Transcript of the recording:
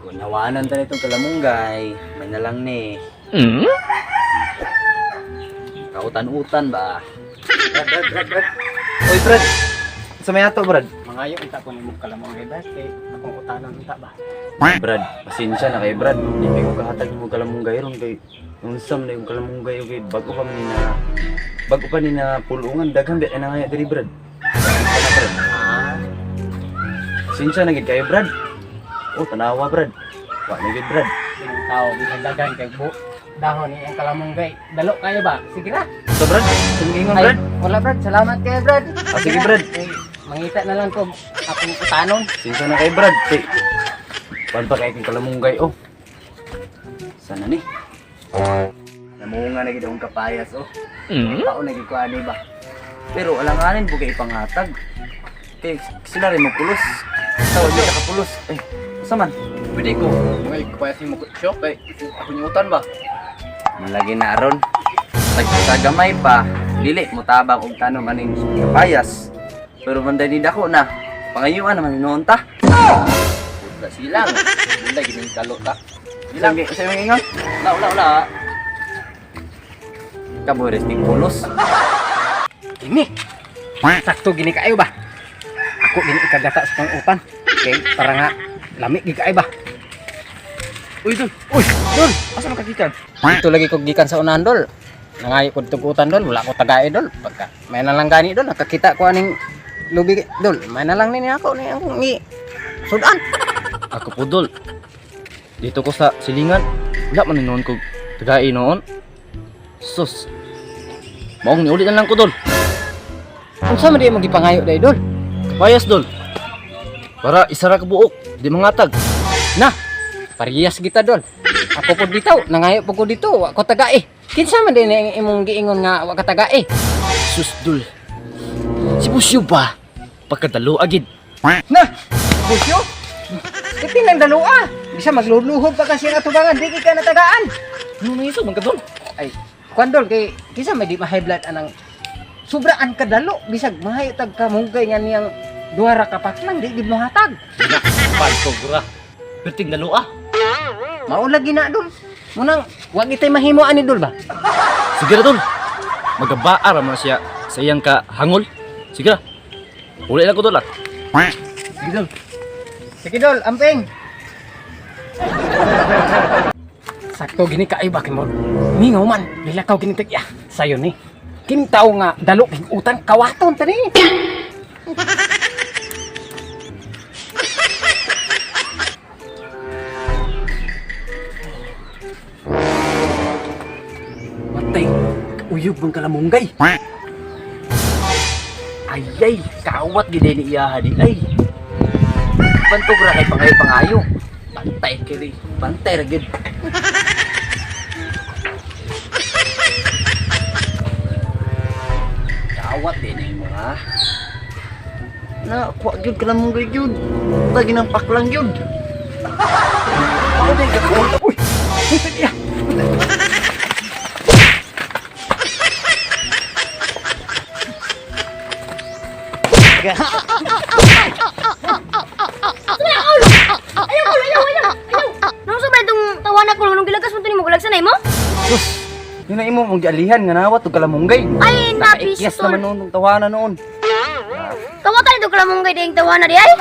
Kung nawanan ta nitong kalamunggay, may nalang ni. Kautan-utan ba? Brad. Oy, Brad. Sa may ato, Brad. Mangayo kita ko nimo kalamunggay ba kay akong utanon unta ba. Brad, pasensya na kay Brad. Hindi ko kahatag mo kalamunggay ron kay yung sam na yung kalamunggay kay bago pa ni na pulungan daghang biya na nga diri, Brad. Brad. Pasensya na gid kayo, Brad. Oh, tanawa, Brad. Wa na gid, Brad. Ang tao gidagdagan kay dahon ni ang kalamunggay. Dalo kayo ba? Sige ra. So, Brad, sumingon, Ay, Brad. wala Brad, salamat kayo Brad. Sige, Brad. Ay, mangita na lang ko akong utanon. Pasensya na kay Brad. Pan pa kay kalamunggay, oh. Sana ni? Namunga na gid akong kapayas, oh. Tao na gid ko ani ba. Pero alanganin po kay ipanghatag. Kay sila rin magpulos. Tawag di ka kapulos. Eh, asa man? Pwede ko. May kapayasin mo shop eh. Ako nyutan ba? Malagi na aron. Sa gamay pa, dili mo tabang og tanom aning kapayas. Pero manday ni dako na. Pangayuan naman noon ta. Puta silang. Wala gid kalo ta. Silang sa mga ingon. Wala. Kamu resting pulos. Ini. Sakto gini kayo ba? Ako gini ikagata sa kang utan. Okay, para nga lami gid kayo ba? Uy, Dol. Asa man kagikan? Ito lagi ko gikan sa unahan Dol. Nangayo ko dito utan Dol, wala ko tagay Dol. Pagka may na lang gani Dol, nakakita ko aning lubi Dol. May na lang ni ako ni akong sudan. Ako po, Dol. Dito ko sa silingan. Wala man noon ko tagay noon. Sus. Maong niulit na lang ko, Dol. Unsa man di mo gipangayo dai Dol? Kapayas, Dol. Para isara ka buok. Di mangatag. Na, parehas kita Dol. Ako po bitaw, nangayo po ko dito, wa ko tagay. Kinsa man din ang imong giingon nga wa ka tagay? Sus, Dol. Si Busyo ba? Pagkadalo agid. Na, busyo. Iti nang dalua. Bisa magluluhod pa kasi ang atubangan, di ka natagaan. Ano na iso, Dol? Ay, kuan Dol kay kinsa may di ma-high blood anang sobraan kadalo bisag mahaytag ka mugay nga niyang duara ka patlang di gid mo hatag. Pagkobra. Berting dalo ah. Mao lagi na Dol. Munang wa gitay mahimo ani Dol ba? Sige na, Dol. Magabaar man siya sa iyang kahangol. Sige na. Uli lang ko, Dol, ah. Sige Dol. Sige Dol, amping. Sakto gini ka ay bakit mo? Ningaw man, nilakaw gini tig ya. Sayo ni. Kini tao nga dalo king utang kawaton tani. Matay, uyog bang kalamunggay? Ayay, kawat gid ni iya di ay. Bantog ra kay pangayo. Bantay kiri, bantay ra gid. Kawat din ay mo ha. Na, kuha gyud kalamunggay gyud. Lagi nang paklang gyud. Ako din gakawat. Uy, iya. Ayaw. Nung sa ba itong tawanan ko nung gilagas mo ito ni mo gulagsanay mo? Sus, yun na imo mong gialihan nga nawat og kalamunggay. Ay, Nakaikyas napistol. naman noon tawanan noon. Tawatan ito kalamunggay ding tawanan di ay?